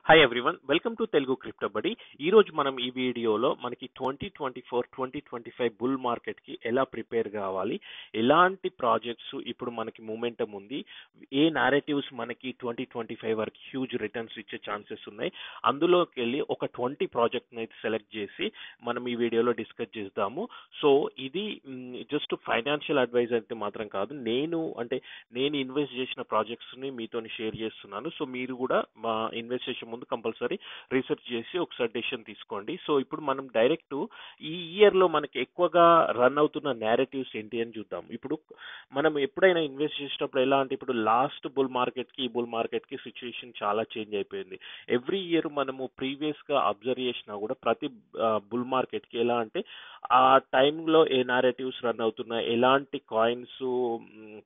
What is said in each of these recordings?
Hi everyone, welcome to Telugu crypto బడి. ఈ రోజు మనం ఈ వీడియోలో మనకి 2024-2025 బుల్ మార్కెట్ కి ఎలా ప్రిపేర్ కావాలి, ఎలాంటి ప్రాజెక్ట్స్ ఇప్పుడు మనకి మూమెంటం ఉంది, ఏ నారేటివ్స్ మనకి 2025 వరకు హ్యూజ్ రిటర్న్స్ ఇచ్చే ఛాన్సెస్ ఉన్నాయి, అందులోకి వెళ్ళి ఒక 20 ప్రాజెక్ట్ అయితే సెలెక్ట్ చేసి మనం ఈ వీడియోలో డిస్కస్ చేద్దాము. సో ఇది జస్ట్ ఫైనాన్షియల్ అడ్వైజ్ అయితే మాత్రం కాదు, నేను ఇన్వెస్ట్ చేసిన ప్రాజెక్ట్స్ ని మీతో షేర్ చేస్తున్నాను. సో మీరు కూడా మా ఇన్వెస్ట్ చేసే ముందు కంపల్సరీ రీసెర్చ్ చేసి ఒకసారి డెసిషన్ తీసుకోండి. సో ఇప్పుడు మనం డైరెక్ట్ ఈ ఇయర్ లో మనకి ఎక్కువగా రన్ అవుతున్న నేరేటివ్స్ ఏంటి అని చూద్దాం. ఇప్పుడు మనం ఎప్పుడైనా ఇన్వెస్ట్ చేసేటప్పుడు ఎలా అంటే, ఇప్పుడు లాస్ట్ బుల్ మార్కెట్ కి ఈ బుల్ మార్కెట్ కి సిచ్యుయేషన్ చాలా చేంజ్ అయిపోయింది. ఎవ్రీ ఇయర్ మనము ప్రీవియస్ గా అబ్జర్వ్ చేసినా కూడా ప్రతి బుల్ మార్కెట్ కి ఎలా అంటే ఆ టైంలో ఏ నారేటివ్స్ రన్ అవుతున్నాయి, ఎలాంటి కాయిన్స్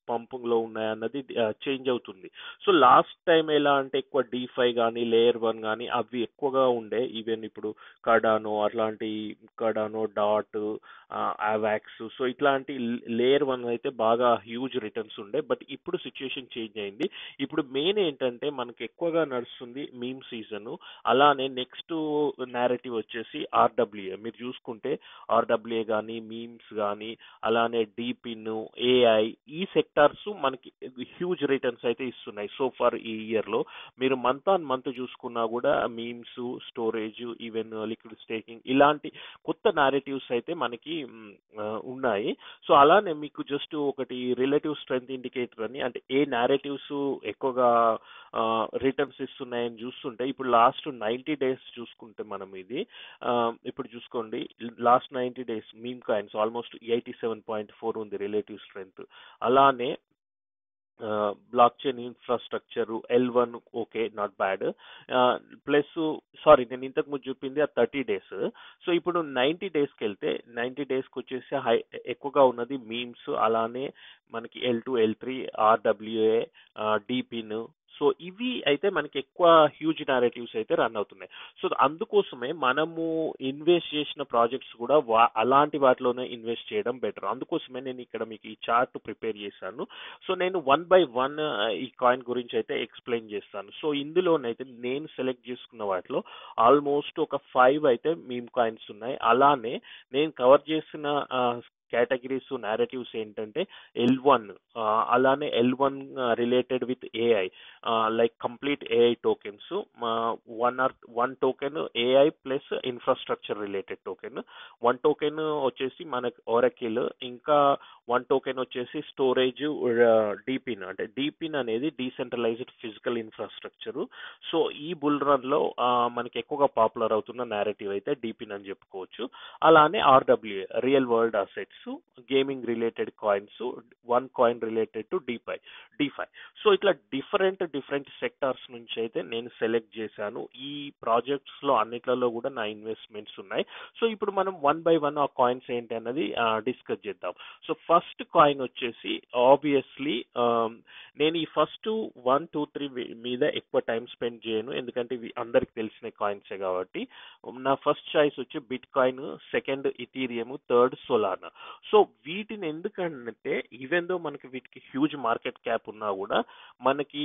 పంపింగ్ లో ఉన్నాయి అన్నది చేంజ్ అవుతుంది. సో లాస్ట్ టైం ఎలా అంటే ఎక్కువ డిఫై కానీ లేయర్ 1 కానీ అవి ఎక్కువగా ఉండే. ఈవెన్ ఇప్పుడు కడానో డాట్ ఆవాక్స్, సో ఇట్లాంటి లేయర్ 1 అయితే బాగా హ్యూజ్ రిటర్న్స్ ఉండే. బట్ ఇప్పుడు సిచ్యుయేషన్ చేంజ్ అయింది. ఇప్పుడు మెయిన్ ఏంటంటే మనకి ఎక్కువగా నడుస్తుంది మీమ్ సీజన్. అలానే నెక్స్ట్ నేరేటివ్ వచ్చేసి ఆర్డబ్ల్యూఏ. మీరు చూసుకుంటే ఆర్డబ్ల్యూఏ కానీ మీమ్స్ కానీ అలానే డీపిన్, ఏఐ, ఈ సెక్టార్స్ మనకి హ్యూజ్ రిటర్న్స్ అయితే ఇస్తున్నాయి సో ఫార్ ఈ ఇయర్ లో. మీరు మంత్ ఆన్ మంత్ చూసుకున్నా కూడా memes, storage, even liquid staking ఇలాంటి కొత్త నారేటివ్స్ అయితే మనకి ఉన్నాయి. సో అలానే మీకు జస్ట్ ఒకటి రిలేటివ్ స్ట్రెంత్ ఇండికేటర్ అని, అంటే ఏ నారేటివ్స్ ఎక్కువగా రిటర్న్స్ ఇస్తున్నాయని చూస్తుంటే ఇప్పుడు లాస్ట్ 90 డేస్ చూసుకుంటే మనం ఇది ఇప్పుడు చూసుకోండి, last 90 days meme coins almost 87.4 ఉంది రిలేటివ్ స్ట్రెంత్. అలానే block chain infrastructure L1 okay, not bad. Plus sorry, నేను ఇంతకు ముందు చూపింది ఆ 30 డేస్. సో ఇప్పుడు 90 డేస్కి వెళ్తే 90 డేస్కి వచ్చేసి ఎక్కువగా ఉన్నది మీమ్స్, అలానే మనకి L2, L3, ఆర్డబ్ల్యూఏ, డీపిన్. సో ఇవి అయితే మనకి ఎక్కువ హ్యూజ్ నారేటివ్స్ అయితే రన్ అవుతున్నాయి. సో అందుకోసమే మనము ఇన్వెస్ట్ చేసిన ప్రాజెక్ట్స్ కూడా అలాంటి వాటిలోనే ఇన్వెస్ట్ చేయడం బెటర్. అందుకోసమే నేను ఇక్కడ మీకు ఈ చార్ట్ ప్రిపేర్ చేశాను. సో నేను 1 by 1 ఈ కాయిన్ గురించి అయితే ఎక్స్ప్లెయిన్ చేస్తాను. సో ఇందులోనైతే నేను సెలెక్ట్ చేసుకున్న వాటిలో ఆల్మోస్ట్ ఒక 5 అయితే మీమ్ కాయిన్స్ ఉన్నాయి. అలానే నేను కవర్ చేసిన కేటగిరీస్, నేరేటివ్స్ ఏంటంటే L1, అలానే L1 related with AI, like complete AI tokens, one token AI plus infrastructure related token, one token వచ్చేసి మనకి ఒరాకిల్, ఇంకా వన్ టోకెన్ వచ్చేసి స్టోరేజ్ డీపిన్. అంటే డీపిన్ అనేది డీసెంట్రలైజ్డ్ ఫిజికల్ ఇన్ఫ్రాస్ట్రక్చర్. సో ఈ బుల్ రన్ లో మనకి ఎక్కువగా పాపులర్ అవుతున్న నేరేటివ్ అయితే డీపిన్ అని చెప్పుకోవచ్చు. అలానే RWA, real world assets, gaming related coins, one coin related to defy. So ఇట్లా డిఫరెంట్ సెక్టార్స్ నుంచి అయితే నేను సెలెక్ట్ చేశాను. ఈ ప్రాజెక్ట్స్ లో అన్నిట్లలో కూడా నా ఇన్వెస్ట్మెంట్స్ ఉన్నాయి. సో ఇప్పుడు మనం 1 by 1 ఆ కాయిన్స్ ఏంటి అన్నది డిస్కస్ చేద్దాం. సో ఫస్ట్ కాయిన్ వచ్చేసి ఆబ్వియస్లీ నేను ఈ ఫస్ట్ 1, 2, 3 మీద ఎక్కువ టైం స్పెండ్ చేయను, ఎందుకంటే ఇవి అందరికి తెలిసిన కాయిన్సే కాబట్టి. నా ఫస్ట్ చాయిస్ వచ్చి bit coin, second Ethereum, third Solana. So వీటిని ఎందుకంటే ఈవెన్ దో మనకి వీటికి హ్యూజ్ మార్కెట్ క్యాప్ ఉన్నా కూడా మనకి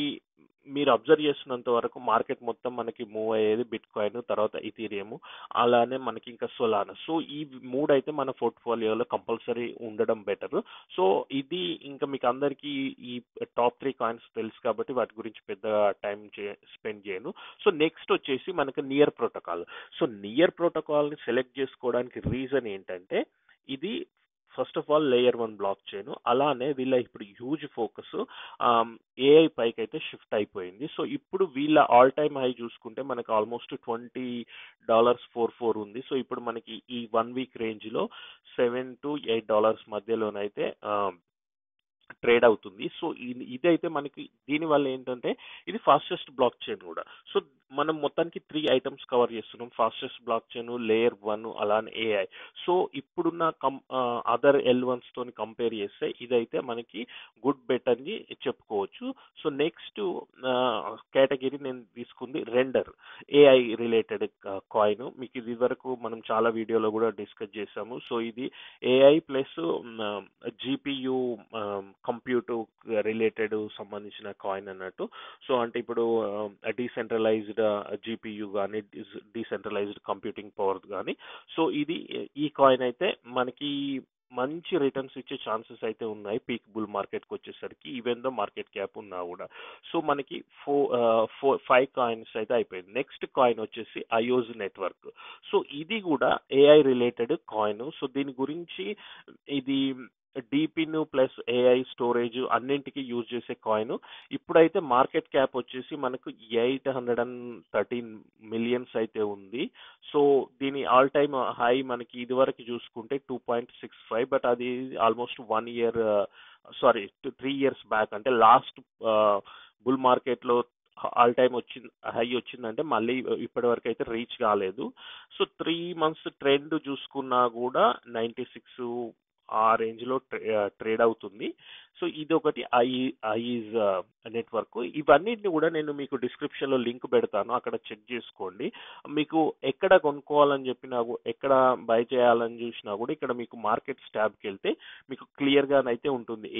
మీరు అబ్జర్వ్ చేస్తున్నంత వరకు మార్కెట్ మొత్తం మనకి మూవ్ అయ్యేది బిట్ కాయిన్, తర్వాత ఇథీరియం, అలానే మనకి ఇంకా సోలానా. సో ఈ మూడు అయితే మన పోర్ట్ఫోలియోలో కంపల్సరీ ఉండడం బెటర్. సో ఇది ఇంకా మీకు అందరికీ ఈ టాప్ 3 కాయిన్స్ తెలుసు కాబట్టి వాటి గురించి పెద్ద టైం స్పెండ్ చేయను. సో నెక్స్ట్ వచ్చేసి మనకి near protocol. So near protocol ని సెలెక్ట్ చేసుకోవడానికి రీజన్ ఏంటంటే, ఇది first of all layer 1 block chain, అలానే వీళ్ళ ఇప్పుడు హ్యూజ్ ఫోకస్ ఏఐ పైకి అయితే షిఫ్ట్ అయిపోయింది. సో ఇప్పుడు వీళ్ళ ఆల్ టైమ్ హై చూసుకుంటే మనకి ఆల్మోస్ట్ $20.44 ఉంది. సో ఇప్పుడు మనకి ఈ 1 వీక్ రేంజ్ లో $7 to $8 మధ్యలోనైతే ట్రేడ్ అవుతుంది. సో ఇదైతే మనకి దీనివల్ల ఏంటంటే ఇది ఫాస్టెస్ట్ బ్లాక్ చైన్ కూడా. సో మనం మొత్తానికి 3 ఐటమ్స్ కవర్ చేస్తున్నాం: ఫాస్టెస్ట్ బ్లాక్ చైన్, లేయర్ 1, అలానే ఏఐ. సో ఇప్పుడున్న అదర్ L1s తోని కంపేర్ చేస్తే ఇదైతే మనకి గుడ్ బెట్ అని చెప్పుకోవచ్చు. సో నెక్స్ట్ కేటగిరీ నేను తీసుకుంది రెండర్. AI related coin. మీకు ఇది వరకు మనం చాలా వీడియోలో కూడా డిస్కస్ చేసాము. సో ఇది AI plus GPU compute related సంబంధించిన కాయిన్ అన్నట్టు. సో అంటే ఇప్పుడు డీసెంట్రలైజ్డ్ జీపీయూ కానీ డీసెంట్రలైజ్డ్ కంప్యూటింగ్ పవర్ కానీ, సో ఇది ఈ కాయిన్ అయితే మనకి మంచి రిటర్న్స్ ఇచ్చే ఛాన్సెస్ అయితే ఉన్నాయి పీక్ బుల్ మార్కెట్కి వచ్చేసరికి, ఈవెన్ దో మార్కెట్ క్యాప్ ఉన్నా కూడా. సో మనకి 5 కాయిన్స్ అయితే అయిపోయింది. నెక్స్ట్ కాయిన్ వచ్చేసి అయోజ్ నెట్వర్క్. సో ఇది కూడా ఏఐ రిలేటెడ్ కాయిన్. సో దీని గురించి ఇది డీపిన్ ప్లస్ ఏఐ స్టోరేజ్ అన్నింటికి యూజ్ చేసే కాయిన్. ఇప్పుడైతే మార్కెట్ క్యాప్ వచ్చేసి మనకు 813 మిలియన్స్ అయితే ఉంది. సో దీని ఆల్ టైమ్ హై మనకి ఇదివరకు చూసుకుంటే 2.65, బట్ అది almost 1 year, sorry 3 years back, అంటే లాస్ట్ బుల్ మార్కెట్లో ఆల్ టైమ్ వచ్చింది, హై వచ్చిందంటే మళ్ళీ ఇప్పటి వరకు అయితే రీచ్ కాలేదు. సో 3 మంత్స్ ట్రెండ్ చూసుకున్నా కూడా 96 ఆ రేంజ్లో ట్రేడ్ అవుతుంది. సో ఇది ఒకటి ఐఈజ్ నెట్వర్క్. ఇవన్నిటిని కూడా నేను మీకు డిస్క్రిప్షన్లో లింక్ పెడతాను, అక్కడ చెక్ చేసుకోండి. మీకు ఎక్కడ కొనుక్కోవాలని చెప్పినా ఎక్కడ బై చేయాలని చూసినా కూడా ఇక్కడ మీకు మార్కెట్స్ ట్యాబ్కి వెళ్తే మీకు క్లియర్గానైతే ఉంటుంది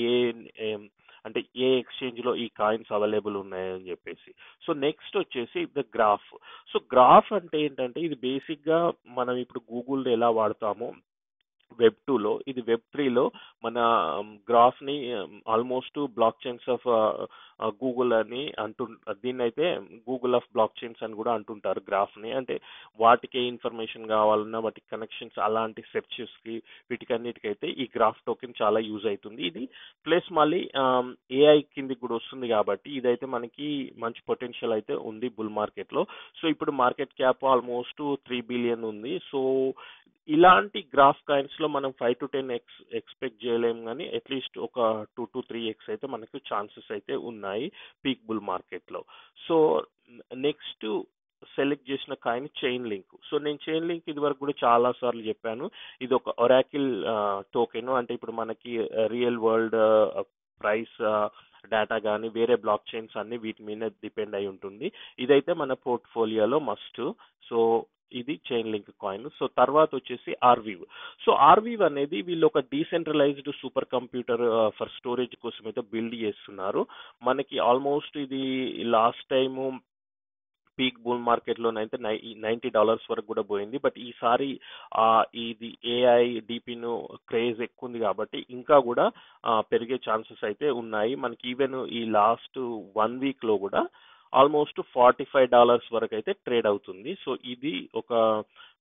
అంటే ఏ ఎక్స్చేంజ్లో ఈ కాయిన్స్ అవైలబుల్ ఉన్నాయని చెప్పేసి. సో నెక్స్ట్ వచ్చేసి ద గ్రాఫ్. సో గ్రాఫ్ అంటే ఏంటంటే ఇది బేసిక్గా మనం ఇప్పుడు గూగుల్ ఎలా వాడతామో వెబ్ 2లో, ఇది వెబ్ 3లో మన గ్రాఫ్ని almost block chains of Google అని దీన్ని అయితే గూగుల్ ఆఫ్ బ్లాక్ చైన్స్ అని కూడా అంటుంటారు గ్రాఫ్ని. అంటే వాటికి ఇన్ఫర్మేషన్ కావాలన్నా వాటి కనెక్షన్స్ అలాంటి సెర్చెస్కి వీటికన్నిటికైతే ఈ గ్రాఫ్ టోకెన్ చాలా యూజ్ అవుతుంది. ఇది ప్లస్ మళ్ళీ ఏఐ కిందికి కూడా వస్తుంది కాబట్టి ఇదైతే మనకి మంచి పొటెన్షియల్ అయితే ఉంది బుల్ మార్కెట్లో. సో ఇప్పుడు మార్కెట్ క్యాప్ ఆల్మోస్ట్ 3 బిలియన్ ఉంది. సో ఇలాంటి గ్రాఫ్ కాయిన్స్ లో మనం 5 to 10x ఎక్స్పెక్ట్ చేయలేము, కానీ అట్లీస్ట్ ఒక 2 to 3x అయితే మనకు ఛాన్సెస్ అయితే ఉన్నాయి పీక్ బుల్ మార్కెట్ లో. సో నెక్స్ట్ సెలెక్ట్ చేసిన కాయిన్ చైన్ లింక్. సో నేను చైన్ లింక్ ఇది వరకు కూడా చాలా సార్లు చెప్పాను. ఇది ఒక ఒరాకిల్ టోకెన్. అంటే ఇప్పుడు మనకి రియల్ వరల్డ్ ప్రైస్ డేటా కానీ వేరే బ్లాక్ చైన్స్ అన్ని వీటి మీద డిపెండ్ అయి ఉంటుంది. ఇదైతే మన పోర్ట్ఫోలియోలో మస్ట్. సో ఇది చైన్ లింక్ కాయిన్. సో తర్వాత వచ్చేసి ఆర్వీవ్. సో ఆర్వీవ్ అనేది వీళ్ళు ఒక decentralised super computer for storage కోసం అయితే బిల్డ్ చేస్తున్నారు. మనకి ఆల్మోస్ట్ ఇది లాస్ట్ టైము పీక్ బుల్ మార్కెట్లోనైతే $90 వరకు కూడా పోయింది. బట్ ఈసారి ఇది ఏఐ డీపీను క్రేజ్ ఎక్కువ ఉంది కాబట్టి ఇంకా కూడా పెరిగే ఛాన్సెస్ అయితే ఉన్నాయి. మనకి ఈవెన్ ఈ లాస్ట్ 1 వీక్లో కూడా ఆల్మోస్ట్ $45 వరకు అయితే ట్రేడ్ అవుతుంది. సో ఇది ఒక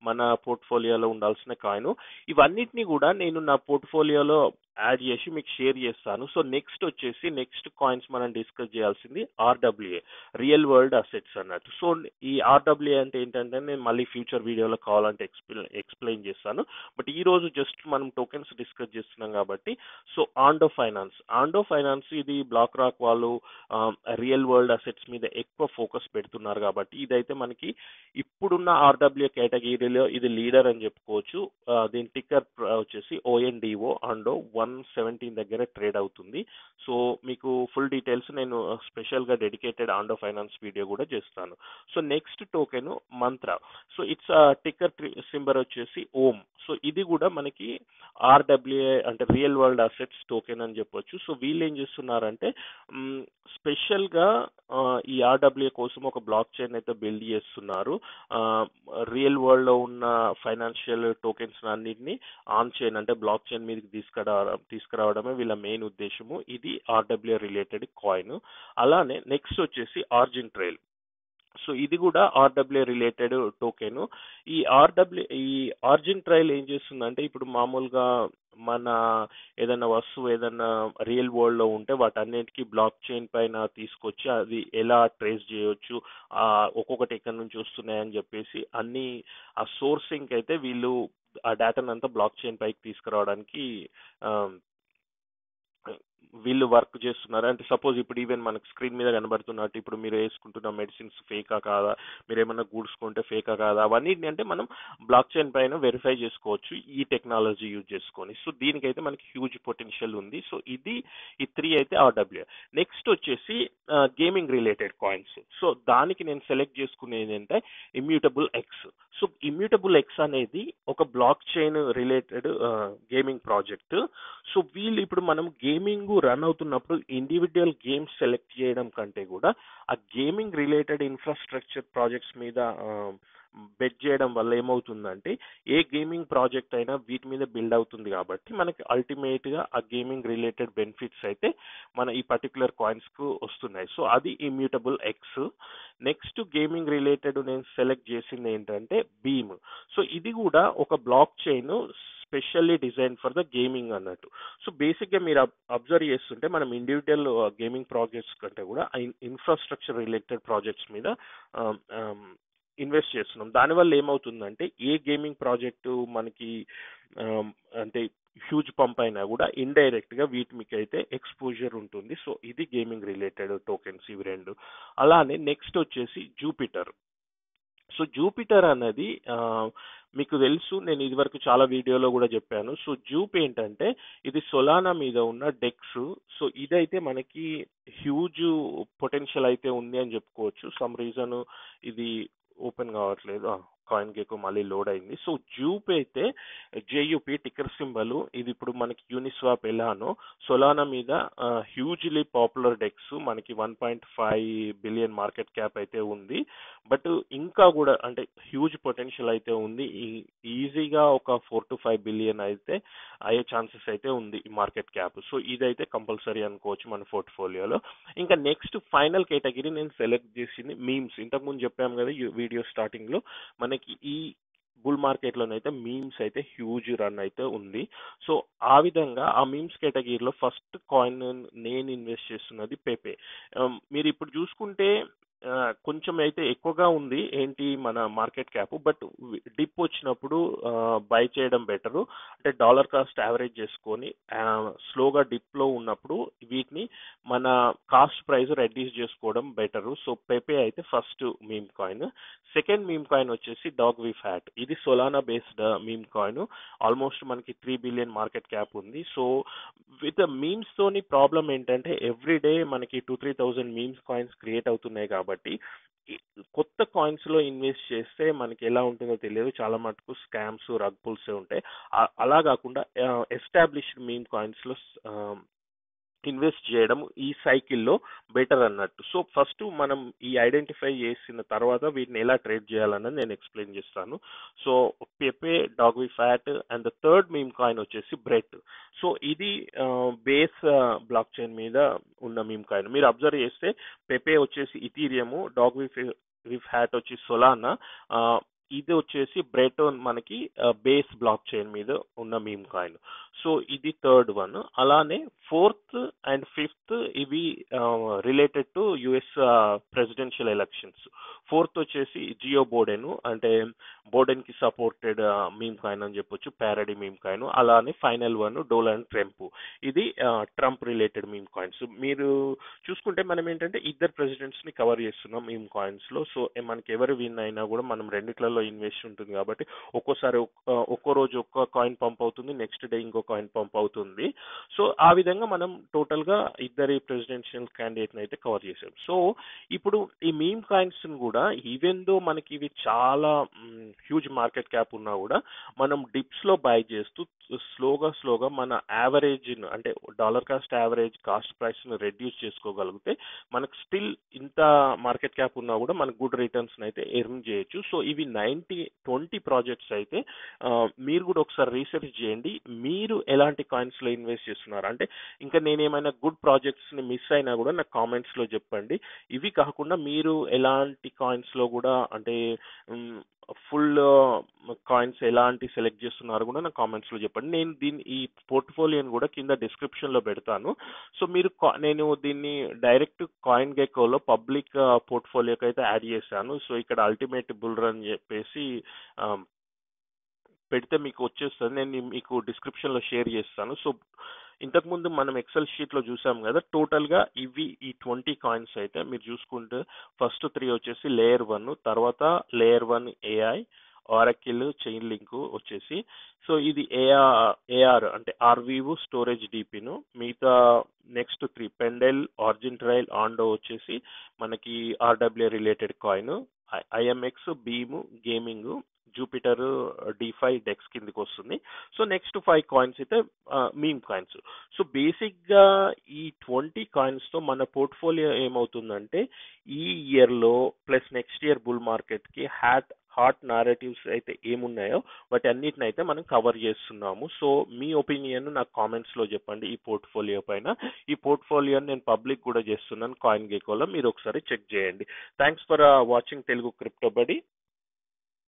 మన పోర్ట్ఫోలియోలో ఉండాల్సిన కాయిన్. ఇవన్నిటిని కూడా నేను నా పోర్ట్ఫోలియోలో యాడ్ చేసి మీకు షేర్ చేస్తాను. సో నెక్స్ట్ వచ్చేసి నెక్స్ట్ కాయిన్స్ మనం డిస్కస్ చేయాల్సింది ఆర్డబ్ల్యూఏ, రియల్ వరల్డ్ అసెట్స్ అన్నట్టు. సో ఈ ఆర్డబ్ల్యూఏ అంటే ఏంటంటే నేను మళ్ళీ ఫ్యూచర్ వీడియోలో కావాలంటే ఎక్స్ప్లెయిన్ చేస్తాను. బట్ ఈ రోజు జస్ట్ మనం టోకెన్స్ డిస్కస్ చేస్తున్నాం కాబట్టి. సో ఆండో ఫైనాన్స్ ఇది బ్లాక్ రాక్ వాళ్ళు రియల్ వరల్డ్ అసెట్స్ మీద ఎక్కువ ఫోకస్ పెడుతున్నారు కాబట్టి ఇదైతే మనకి ఇప్పుడున్న ఆర్డబ్ల్యూఏ కేటగిరీలో ఇది లీడర్ అని చెప్పుకోవచ్చు. దీని టిక్కర్ వచ్చేసి ONDO, ఆండో 117 దగ్గర ట్రేడ్ అవుతుంది. సో మీకు ఫుల్ డీటెయిల్స్ నేను స్పెషల్గా డెడికేటెడ్ ఆండో ఫైనాన్స్ వీడియో కూడా చేస్తాను. So next token Mantra. So it's ticker symbol వచ్చేసి ఓమ్. సో ఇది కూడా మనకి ఆర్డబ్ల్యూఏ అంటే రియల్ వరల్డ్ అసెట్స్ టోకెన్ అని చెప్పొచ్చు. సో వీళ్ళు ఏం చేస్తున్నారంటే స్పెషల్గా ఈ ఆర్డబ్ల్యూఏ కోసం ఒక బ్లాక్ చైన్ అయితే బిల్డ్ చేస్తున్నారు. రియల్ వరల్డ్ లో ఉన్న ఫైనాన్షియల్ టోకెన్స్ అన్నిటిని ఆన్ చైన్ అంటే బ్లాక్ చైన్ మీదకి తీసుకురావడమే వీళ్ళ మెయిన్ ఉద్దేశము. ఇది ఆర్డబ్ల్యూఏ రిలేటెడ్ కాయిన్. అలానే నెక్స్ట్ వచ్చేసి ఆర్జిన్ ట్రైల్. సో ఇది కూడా ఆర్డబ్ల్యూఏ రిలేటెడ్ టోకెన్. ఈ ఆర్జిన్ ట్రైల్ ఏం చేస్తుందంటే ఇప్పుడు మామూలుగా మన ఏదైనా వస్తువు ఏదైనా రియల్ వరల్డ్ లో ఉంటే వాటన్నిటికీ బ్లాక్ చైన్ పైన తీసుకొచ్చి అది ఎలా ట్రేస్ చేయొచ్చు, ఒక్కొక్కటి ఎక్కడి నుంచి వస్తున్నాయని చెప్పేసి అన్ని ఆ సోర్సింగ్ అయితే వీళ్ళు ఆ డేటాను అంతా బ్లాక్ చైన్ పైకి తీసుకురావడానికి వీళ్ళు వర్క్ చేస్తున్నారు అంటే సపోజ్ ఇప్పుడు ఈవెన్ మనకు స్క్రీన్ మీద కనబడుతున్నట్టు ఇప్పుడు మీరు వేసుకుంటున్న మెడిసిన్స్ ఫేకా కాదా, మీరు ఏమన్నా గూడ్స్ కొంటే ఫేకా కాదా, అవన్నీ అంటే మనం బ్లాక్ చైన్ పైన వెరిఫై చేసుకోవచ్చు ఈ టెక్నాలజీ యూజ్ చేసుకొని. సో దీనికైతే మనకి హ్యూజ్ పొటెన్షియల్ ఉంది. సో ఇది ఈ 3 అయితే ఆర్డబ్ల్యూ. నెక్స్ట్ వచ్చేసి గేమింగ్ రిలేటెడ్ కాయిన్స్. సో దానికి నేను సెలెక్ట్ చేసుకునేది ఏంటంటే immutable X. So immutable X అనేది ఒక block chain related gaming project. So వీళ్ళు ఇప్పుడు మనం గేమింగ్ రన్ అవుతున్నప్పుడు ఇండివిజువల్ గేమ్స్ సెలెక్ట్ చేయడం కంటే కూడా ఆ గేమింగ్ రిలేటెడ్ ఇన్ఫ్రాస్ట్రక్చర్ ప్రాజెక్ట్స్ మీద బెట్ చేయడం వల్ల ఏమవుతుందంటే ఏ గేమింగ్ ప్రాజెక్ట్ అయినా వీటి మీద బిల్డ్ అవుతుంది కాబట్టి మనకి అల్టిమేట్ గా ఆ గేమింగ్ రిలేటెడ్ బెనిఫిట్స్ అయితే మన ఈ పర్టికులర్ కాయిన్స్ కు వస్తున్నాయి. సో అది immutable X. Next gaming related నేను సెలెక్ట్ చేసింది ఏంటంటే బీమ్. సో ఇది కూడా ఒక block chain specially design for the gaming అన్నట్టు. సో బేసిక్ గా మీరు అబ్జర్వ్ చేస్తుంటే మనం ఇండివిజువల్ గేమింగ్ ప్రాజెక్ట్స్ కంటే కూడా ఇన్ఫ్రాస్ట్రక్చర్ రిలేటెడ్ ప్రాజెక్ట్స్ మీద ఇన్వెస్ట్ చేస్తున్నాం. దానివల్ల ఏమవుతుందంటే ఏ గేమింగ్ ప్రాజెక్టు మనకి అంటే హ్యూజ్ పంప్ అయినా కూడా ఇండైరెక్ట్ గా వీటికి అయితే ఎక్స్పోజర్ ఉంటుంది. సో ఇది గేమింగ్ రిలేటెడ్ టోకెన్స్ ఇవి రెండు. అలానే నెక్స్ట్ వచ్చేసి జూపిటర్. సో జూపిటర్ అన్నది మీకు తెలుసు, నేను ఇదివరకు చాలా వీడియోలో కూడా చెప్పాను. సో జూప్ ఏంటంటే ఇది సొలానా మీద ఉన్న డెక్స్. సో ఇదైతే మనకి హ్యూజ్ పొటెన్షియల్ అయితే ఉంది అని చెప్పుకోవచ్చు. సమ్ రీజన్ ఇది ఓపెన్ కావట్లేదు. కాయిన్ గెకో మళ్ళీ లోడ్ అయింది. సో జూప్ అయితే జేయుపి టిక్కర్ సింబల్. ఇది ఇప్పుడు మనకి యూనిస్వాప్ ఎలానో సొలానా మీద హ్యూజ్లీ పాపులర్ డెక్స్. మనకి 1.5 బిలియన్ మార్కెట్ క్యాప్ అయితే ఉంది. బట్ ఇంకా కూడా అంటే హ్యూజ్ పొటెన్షియల్ అయితే ఉంది. ఈజీగా ఒక 4 to 5 బిలియన్ అయితే అయ్యే ఛాన్సెస్ అయితే ఉంది ఈ మార్కెట్ క్యాప్. సో ఇదైతే కంపల్సరీ అనుకోవచ్చు మన పోర్ట్ఫోలియోలో. ఇంకా నెక్స్ట్ ఫైనల్ కేటగిరీ నేను సెలెక్ట్ చేసింది మీమ్స్. ఇంతకుముందు చెప్పాము కదా వీడియో స్టార్టింగ్ లో, మనకి ఈ బుల్ మార్కెట్ లోనైతే మీమ్స్ అయితే హ్యూజ్ రన్ అయితే ఉంది. సో ఆ విధంగా ఆ మీమ్స్ కేటగిరీలో ఫస్ట్ కాయిన్ నేను ఇన్వెస్ట్ చేస్తున్నది పెపే. మీరు ఇప్పుడు చూసుకుంటే కొంచెం అయితే ఎక్కువగా ఉంది ఏంటి మన మార్కెట్ క్యాప్. బట్ డిప్ వచ్చినప్పుడు బై చేయడం బెటరు. అంటే డాలర్ కాస్ట్ యావరేజ్ చేసుకొని స్లోగా డిప్ లో ఉన్నప్పుడు వీటిని మన కాస్ట్ ప్రైస్ రెడ్యూస్ చేసుకోవడం బెటరు. సో పెపే అయితే first meme coin. Second meme coin వచ్చేసి డాగ్ వి ఫ్యాట్. ఇది Solana based meme coin. Almost మనకి 3 బిలియన్ మార్కెట్ క్యాప్ ఉంది. సో విత్ మీమ్స్ తోని ప్రాబ్లం ఏంటంటే ఎవ్రీ డే మనకి 2-3 thousand మీమ్స్ కాయిన్స్ క్రియేట్ అవుతున్నాయి కాబట్టి కొత్త కాయిన్స్ లో ఇన్వెస్ట్ చేస్తే మనకి ఎలా ఉంటుందో తెలియదు. చాలా మటుకు స్కామ్స్ రగ్ పుల్స్ ఉంటాయి. అలా కాకుండా ఎస్టాబ్లిష్డ్ మీమ్ కాయిన్స్ లో ఇన్వెస్ట్ చేయడం ఈ సైకిల్లో బెటర్ అన్నట్టు. సో ఫస్ట్ మనం ఈ ఐడెంటిఫై చేసిన తర్వాత వీటిని ఎలా ట్రేడ్ చేయాలన్నది నేను ఎక్స్ప్లెయిన్ చేస్తాను. So Pepe, dogwifhat and the third meme coin వచ్చేసి బ్రెట్. సో ఇది బేస్ బ్లాక్ చైన్ మీద ఉన్న మీమ్ కాయిన్. మీరు అబ్జర్వ్ చేస్తే పెపే వచ్చేసి ఇథీరియము, డాగ్వి ఫ్యాట్ వచ్చి సొలానా, ఇది వచ్చేసి బ్రెటోన్ మనకి బేస్ బ్లాక్ చైన్ మీద ఉన్న మీమ్ కాయిన్. సో ఇది థర్డ్ వన్. అలానే ఫోర్త్ అండ్ ఫిఫ్త్ ఇవి related to US presidential elections. Fourth వచ్చేసి జియో బోడెన్, అంటే బోడెన్ కి సపోర్టెడ్ మీమ్ కాయిన్ అని చెప్పొచ్చు, ప్యారడీ మీమ్ కాయిన్. అలానే ఫైనల్ వన్ డొనాల్డ్ ట్రంప్. ఇది ట్రంప్ రిలేటెడ్ మీమ్ కాయిన్స్. మీరు చూసుకుంటే మనం ఏంటంటే ఇద్దరు ప్రెసిడెంట్స్ ని కవర్ చేస్తున్నాం మీమ్ కాయిన్స్ లో. సో మనకి ఎవరు విన్ అయినా కూడా మనం రెండిట్లలో ఇన్వెస్ట్ ఉంటుంది కాబట్టి ఒక్కోసారి ఒక్కో రోజు ఒక్క కాయిన్ పంప్ అవుతుంది, నెక్స్ట్ డే ఇంకో కాయిన్ పంప్ అవుతుంది. సో ఆ విధంగా మనం టోటల్ గా ఇద్దరి ప్రెసిడెన్షియల్ క్యాండిడేట్ అయితే కవర్ చేసాం. సో ఇప్పుడు ఈ మీమ్ కాయిన్స్ కూడా ఈవెన్ దో మనకి ఇవి చాలా హ్యూజ్ మార్కెట్ క్యాప్ ఉన్నా కూడా మనం డిప్స్ లో బై చేస్తూ స్లోగా మన యావరేజ్ అంటే dollar cost average cost price ను రెడ్యూస్ చేసుకోగలిగితే మనకు స్టిల్ ఇంత మార్కెట్ క్యాప్ ఉన్నా కూడా మనకు గుడ్ రిటర్న్స్ అయితే ఎర్న్ చేయొచ్చు. సో ఇవి 90-20 ప్రాజెక్ట్స్ అయితే మీరు కూడా ఒకసారి రీసెర్చ్ చేయండి. మీరు ఎలాంటి కాయిన్స్ లో ఇన్వెస్ట్ చేస్తున్నారు అంటే ఇంకా నేనేమైనా గుడ్ ప్రాజెక్ట్స్ ని మిస్ అయినా కూడా నాకు కామెంట్స్ లో చెప్పండి. ఇవి కాకుండా మీరు ఎలాంటి కాయిన్స్ లో కూడా అంటే ఫుల్ కాయిన్స్ ఎలాంటి సెలెక్ట్ చేస్తున్నారు కూడా నాకు కామెంట్స్ లో చెప్పండి. నేను ఈ పోర్ట్ఫోలియోని కూడా కింద డిస్క్రిప్షన్ లో పెడతాను. సో మీరు నేను దీన్ని డైరెక్ట్ కాయిన్ గెకోలో పబ్లిక్ పోర్ట్ఫోలియోకి అయితే యాడ్ చేశాను. సో ఇక్కడ అల్టిమేట్ బుల్ రన్ చెప్పేసి పెడితే మీకు వచ్చేస్తుంది. నేను మీకు డిస్క్రిప్షన్ లో షేర్ చేస్తాను. సో ఇంతకుముందు మనం ఎక్సెల్ షీట్లో చూసాం కదా, టోటల్గా ఇవి ఈ 20 కాయిన్స్ అయితే మీరు చూసుకుంటే ఫస్ట్ 3 వచ్చేసి లేయర్ 1, తర్వాత layer 1 AI, Oracle, chain link వచ్చేసి. సో ఇది ఏఆర్ అంటే ఆర్వీవ్, స్టోరేజ్ డిపిను. మిగతా నెక్స్ట్ 3 పెండెల్, ఆర్జిన్ ట్రైల్, ఆండో వచ్చేసి మనకి RW related coin. IMX, beam, gaming, Jupiter, defy, dex కిందకి వస్తుంది. సో నెక్స్ట్ 5 కాయిన్స్ అయితే మీమ్ కాయిన్స్. సో బేసిక్గా ఈ 20 కాయిన్స్తో మన పోర్ట్ఫోలియో ఏమవుతుందంటే ఈ ఇయర్లో ప్లస్ నెక్స్ట్ ఇయర్ బుల్ మార్కెట్కి హాట్ నారేటివ్స్ అయితే ఏమున్నాయో వాటి అన్నిటిని అయితే మనం కవర్ చేస్తున్నాము. సో మీ ఒపీనియన్ నాకు కామెంట్స్లో చెప్పండి ఈ పోర్ట్ఫోలియో పైన. ఈ పోర్ట్ఫోలియోని నేను పబ్లిక్ కూడా చేస్తున్నాను కాయిన్ గెకోలో, మీరు ఒకసారి చెక్ చేయండి. Thanks for watching Telugu crypto బడి.